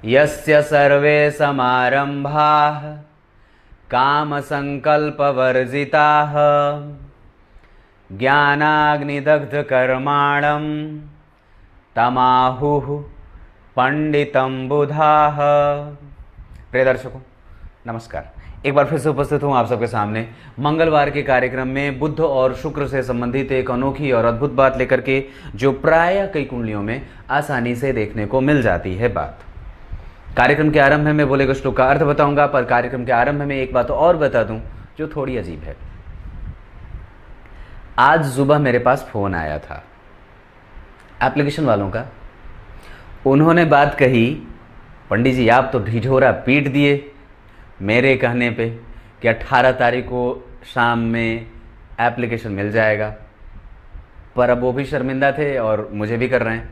यस्य सर्वे समारंभाः कामसंकल्पवर्जिताः ज्ञानाग्निदग्धकर्माणं तमाहुः पंडितं बुधाः। प्रिय दर्शकों नमस्कार, एक बार फिर से उपस्थित हूँ आप सबके सामने मंगलवार के कार्यक्रम में बुध और शुक्र से संबंधित एक अनोखी और अद्भुत बात लेकर के, जो प्रायः कई कुंडलियों में आसानी से देखने को मिल जाती है बात। कार्यक्रम के आरंभ में मैं बोलेगा श्लोक का अर्थ बताऊंगा, पर कार्यक्रम के आरंभ में एक बात और बता दूं जो थोड़ी अजीब है। आज सुबह मेरे पास फोन आया था एप्लीकेशन वालों का। उन्होंने बात कही, पंडित जी आप तो ढिढोरा पीट दिए मेरे कहने पे कि 18 तारीख को शाम में एप्लीकेशन मिल जाएगा। पर अब वो भी शर्मिंदा थे और मुझे भी कर रहे हैं।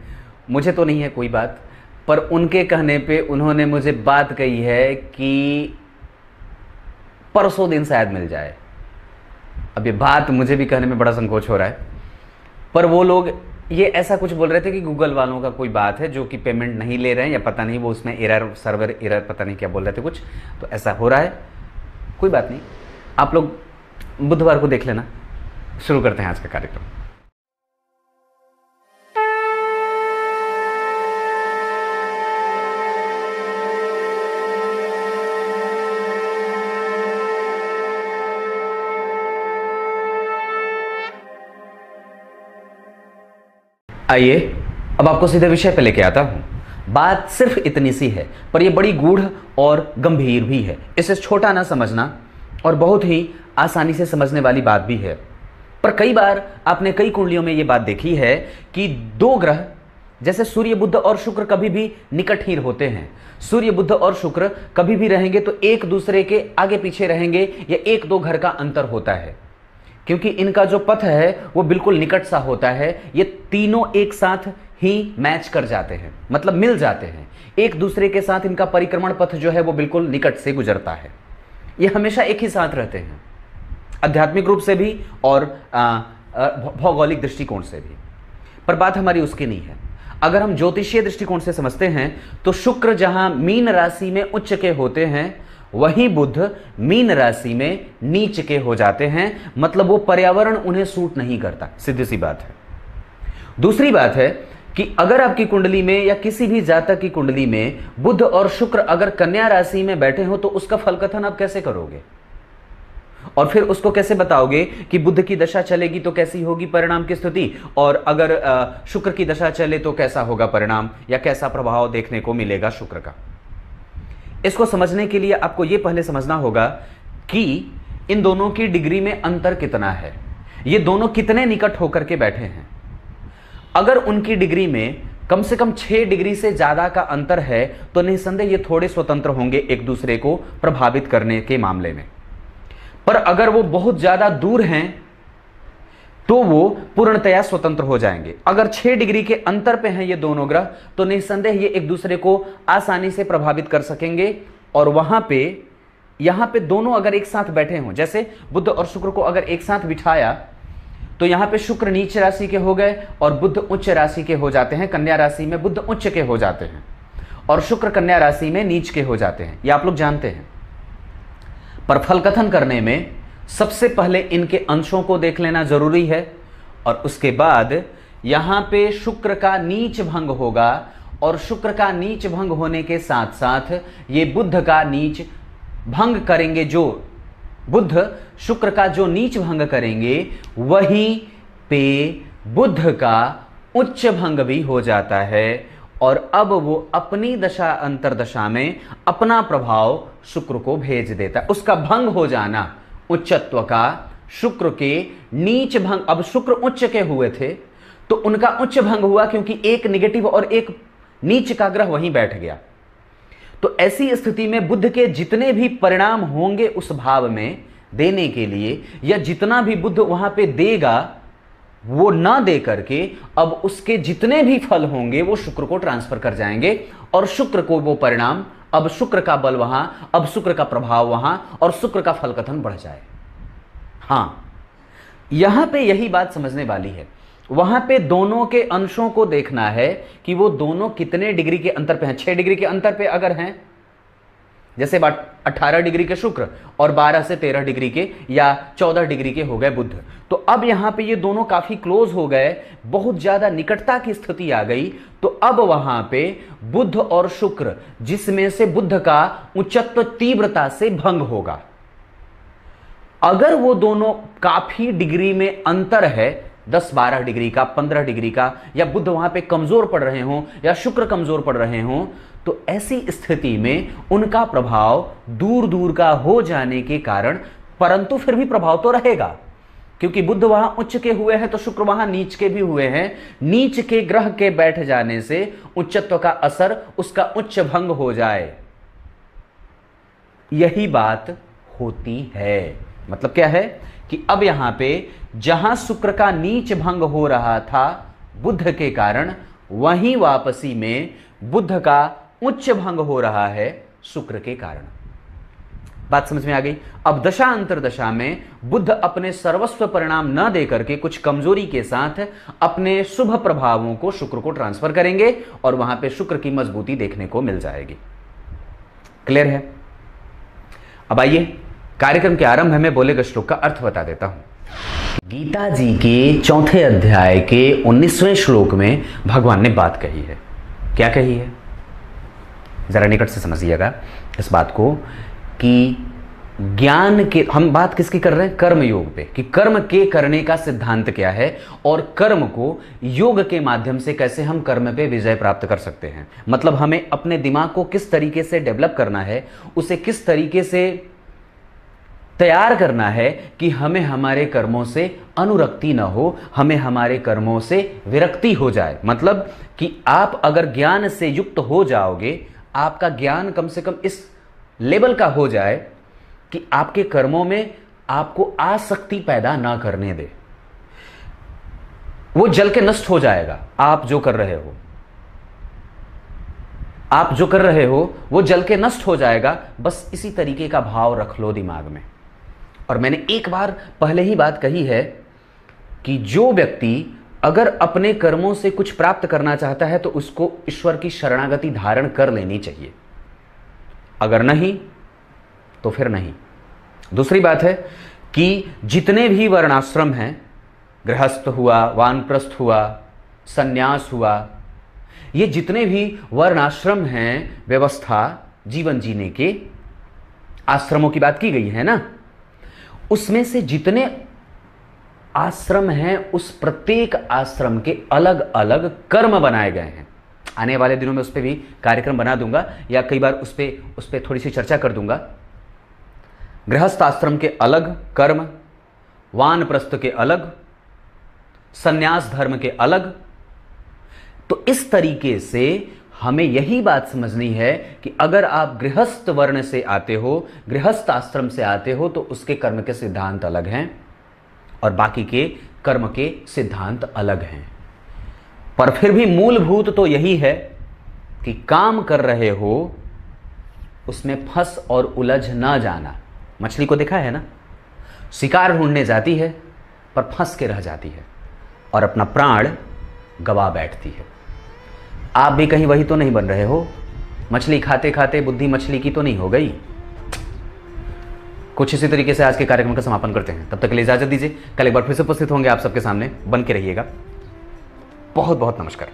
मुझे तो नहीं है कोई बात, पर उनके कहने पे उन्होंने मुझे बात कही है कि परसों दिन शायद मिल जाए। अब ये बात मुझे भी कहने में बड़ा संकोच हो रहा है, पर वो लोग ये ऐसा कुछ बोल रहे थे कि गूगल वालों का कोई बात है जो कि पेमेंट नहीं ले रहे हैं, या पता नहीं वो उसमें एरर, सर्वर एरर, पता नहीं क्या बोल रहे थे कुछ, तो ऐसा हो रहा है। कोई बात नहीं, आप लोग बुधवार को देख लेना। शुरू करते हैं आज का कार्यक्रम। आइए अब आपको सीधे विषय पे लेके आता हूं। बात सिर्फ इतनी सी है, पर यह बड़ी गूढ़ और गंभीर भी है। इसे छोटा ना समझना, और बहुत ही आसानी से समझने वाली बात भी है। पर कई बार आपने कई कुंडलियों में यह बात देखी है कि दो ग्रह जैसे सूर्य बुध और शुक्र कभी भी निकट ही होते हैं। सूर्य बुध और शुक्र कभी भी रहेंगे तो एक दूसरे के आगे पीछे रहेंगे, या एक दो घर का अंतर होता है, क्योंकि इनका जो पथ है वो बिल्कुल निकट सा होता है। ये तीनों एक साथ ही मैच कर जाते हैं, मतलब मिल जाते हैं एक दूसरे के साथ। इनका परिक्रमण पथ जो है वो बिल्कुल निकट से गुजरता है। ये हमेशा एक ही साथ रहते हैं, आध्यात्मिक रूप से भी और भौगोलिक दृष्टिकोण से भी। पर बात हमारी उसकी नहीं है। अगर हम ज्योतिषीय दृष्टिकोण से समझते हैं तो शुक्र जहां मीन राशि में उच्च के होते हैं, वहीं बुध मीन राशि में नीच के हो जाते हैं। मतलब वो पर्यावरण उन्हें सूट नहीं करता, सीधी सी बात है। दूसरी बात है कि अगर आपकी कुंडली में या किसी भी जातक की कुंडली में बुध और शुक्र अगर कन्या राशि में बैठे हो, तो उसका फल कथन आप कैसे करोगे? और फिर उसको कैसे बताओगे कि बुध की दशा चलेगी तो कैसी होगी परिणाम की स्थिति, और अगर शुक्र की दशा चले तो कैसा होगा परिणाम, या कैसा प्रभाव देखने को मिलेगा शुक्र का? इसको समझने के लिए आपको यह पहले समझना होगा कि इन दोनों की डिग्री में अंतर कितना है, ये दोनों कितने निकट होकर के बैठे हैं। अगर उनकी डिग्री में कम से कम 6 डिग्री से ज्यादा का अंतर है, तो निस्संदेह ये थोड़े स्वतंत्र होंगे एक दूसरे को प्रभावित करने के मामले में। पर अगर वो बहुत ज्यादा दूर हैं तो वो पूर्णतया स्वतंत्र हो जाएंगे। अगर 6 डिग्री के अंतर पे हैं ये दोनों ग्रह, तो निस्संदेह ये एक दूसरे को आसानी से प्रभावित कर सकेंगे। और वहां पे यहां पे दोनों अगर एक साथ बैठे हों, जैसे बुध और शुक्र को अगर एक साथ बिठाया, तो यहां पे शुक्र नीच राशि के हो गए और बुध उच्च राशि के हो जाते हैं। कन्या राशि में बुध उच्च के हो जाते हैं और शुक्र कन्या राशि में नीच के हो जाते हैं, ये आप लोग जानते हैं। पर फल कथन करने में सबसे पहले इनके अंशों को देख लेना जरूरी है, और उसके बाद यहां पे शुक्र का नीच भंग होगा, और शुक्र का नीच भंग होने के साथ साथ ये बुध का नीच भंग करेंगे। जो बुध शुक्र का जो नीच भंग करेंगे, वहीं पे बुध का उच्च भंग भी हो जाता है, और अब वो अपनी दशा अंतरदशा में अपना प्रभाव शुक्र को भेज देता है। उसका भंग हो जाना उच्चत्व का, शुक्र के नीच भंग। अब शुक्र उच्च के हुए थे तो उनका उच्च भंग हुआ, क्योंकि एक निगेटिव और एक नीच का ग्रह वहीं बैठ गया। तो ऐसी स्थिति में बुध के जितने भी परिणाम होंगे उस भाव में देने के लिए, या जितना भी बुध वहां पे देगा, वो ना दे करके अब उसके जितने भी फल होंगे वो शुक्र को ट्रांसफर कर जाएंगे, और शुक्र को वो परिणाम, अब शुक्र का बल वहां, अब शुक्र का प्रभाव वहां, और शुक्र का फल कथन बढ़ जाए। हां, यहां पे यही बात समझने वाली है वहां पे दोनों के अंशों को देखना है कि वो दोनों कितने डिग्री के अंतर पे हैं। 6 डिग्री के अंतर पे अगर हैं, जैसे 18 डिग्री के शुक्र और 12 से 13 डिग्री के या 14 डिग्री के हो गए बुध, तो अब यहां पे ये दोनों काफी क्लोज हो गए, बहुत ज्यादा निकटता की स्थिति आ गई। तो अब वहां पे बुध और शुक्र, जिसमें से बुध का उच्चत्व तीव्रता से भंग होगा। अगर वो दोनों काफी डिग्री में अंतर है, 10-12 डिग्री का, 15 डिग्री का, या बुध वहां पे कमजोर पड़ रहे हों या शुक्र कमजोर पड़ रहे हों, तो ऐसी स्थिति में उनका प्रभाव दूर दूर का हो जाने के कारण, परंतु फिर भी प्रभाव तो रहेगा, क्योंकि बुध वहां उच्च के हुए हैं तो शुक्र वहां नीच के भी हुए हैं। नीच के ग्रह के बैठ जाने से उच्चत्व का असर, उसका उच्च भंग हो जाए, यही बात होती है। मतलब क्या है कि अब यहां पे जहां शुक्र का नीच भंग हो रहा था बुध के कारण, वहीं वापसी में बुध का उच्च भंग हो रहा है शुक्र के कारण। बात समझ में आ गई? अब दशा अंतरदशा में बुध अपने सर्वस्व परिणाम न देकर के कुछ कमजोरी के साथ अपने शुभ प्रभावों को शुक्र को ट्रांसफर करेंगे और वहां पे शुक्र की मजबूती देखने को मिल जाएगी। क्लियर है? अब आइए कार्यक्रम के आरंभ में बोले गए श्लोक का अर्थ बता देता हूं। गीता जी के 4थे अध्याय के 19वें श्लोक में भगवान ने बात कही है। क्या कही है? जरा निकट से समझिएगा इस बात को कि ज्ञान के, हम बात किसकी कर रहे हैं? कर्म योग पे, कि कर्म के करने का सिद्धांत क्या है और कर्म को योग के माध्यम से कैसे हम कर्म पे विजय प्राप्त कर सकते हैं। मतलब हमें अपने दिमाग को किस तरीके से डेवलप करना है, उसे किस तरीके से तैयार करना है कि हमें हमारे कर्मों से अनुरक्ति न हो, हमें हमारे कर्मों से विरक्ति हो जाए। मतलब कि आप अगर ज्ञान से युक्त हो जाओगे, आपका ज्ञान कम से कम इस लेवल का हो जाए कि आपके कर्मों में आपको आसक्ति पैदा ना करने दे, वो जल के नष्ट हो जाएगा। आप जो कर रहे हो वो जल के नष्ट हो जाएगा। बस इसी तरीके का भाव रख लो दिमाग में। और मैंने एक बार पहले ही बात कही है कि जो व्यक्ति अगर अपने कर्मों से कुछ प्राप्त करना चाहता है तो उसको ईश्वर की शरणागति धारण कर लेनी चाहिए, अगर नहीं तो फिर नहीं। दूसरी बात है कि जितने भी वर्णाश्रम हैं, गृहस्थ हुआ, वानप्रस्थ हुआ, सन्यास हुआ, ये जितने भी वर्णाश्रम हैं, व्यवस्था जीवन जीने के आश्रमों की बात की गई है ना, उसमें से जितने आश्रम हैं उस प्रत्येक आश्रम के अलग अलग कर्म बनाए गए हैं। आने वाले दिनों में उस पर भी कार्यक्रम बना दूंगा या कई बार उस पर थोड़ी सी चर्चा कर दूंगा। गृहस्थ आश्रम के अलग कर्म, वानप्रस्थ के अलग, सन्यास धर्म के अलग। तो इस तरीके से हमें यही बात समझनी है कि अगर आप गृहस्थ वर्ण से आते हो, गृहस्थ आश्रम से आते हो, तो उसके कर्म के सिद्धांत अलग हैं और बाकी के कर्म के सिद्धांत अलग हैं। पर फिर भी मूलभूत तो यही है कि काम कर रहे हो उसमें फंस और उलझ ना जाना। मछली को देखा है ना, शिकार ढूंढने जाती है पर फंस के रह जाती है और अपना प्राण गवा बैठती है। आप भी कहीं वही तो नहीं बन रहे हो? मछली खाते खाते बुद्धि मछली की तो नहीं हो गई? कुछ इसी तरीके से आज के कार्यक्रम का समापन करते हैं। तब तक के लिए इजाजत दीजिए। कल एक बार फिर से उपस्थित होंगे आप सबके सामने। बन के रहिएगा। बहुत बहुत नमस्कार।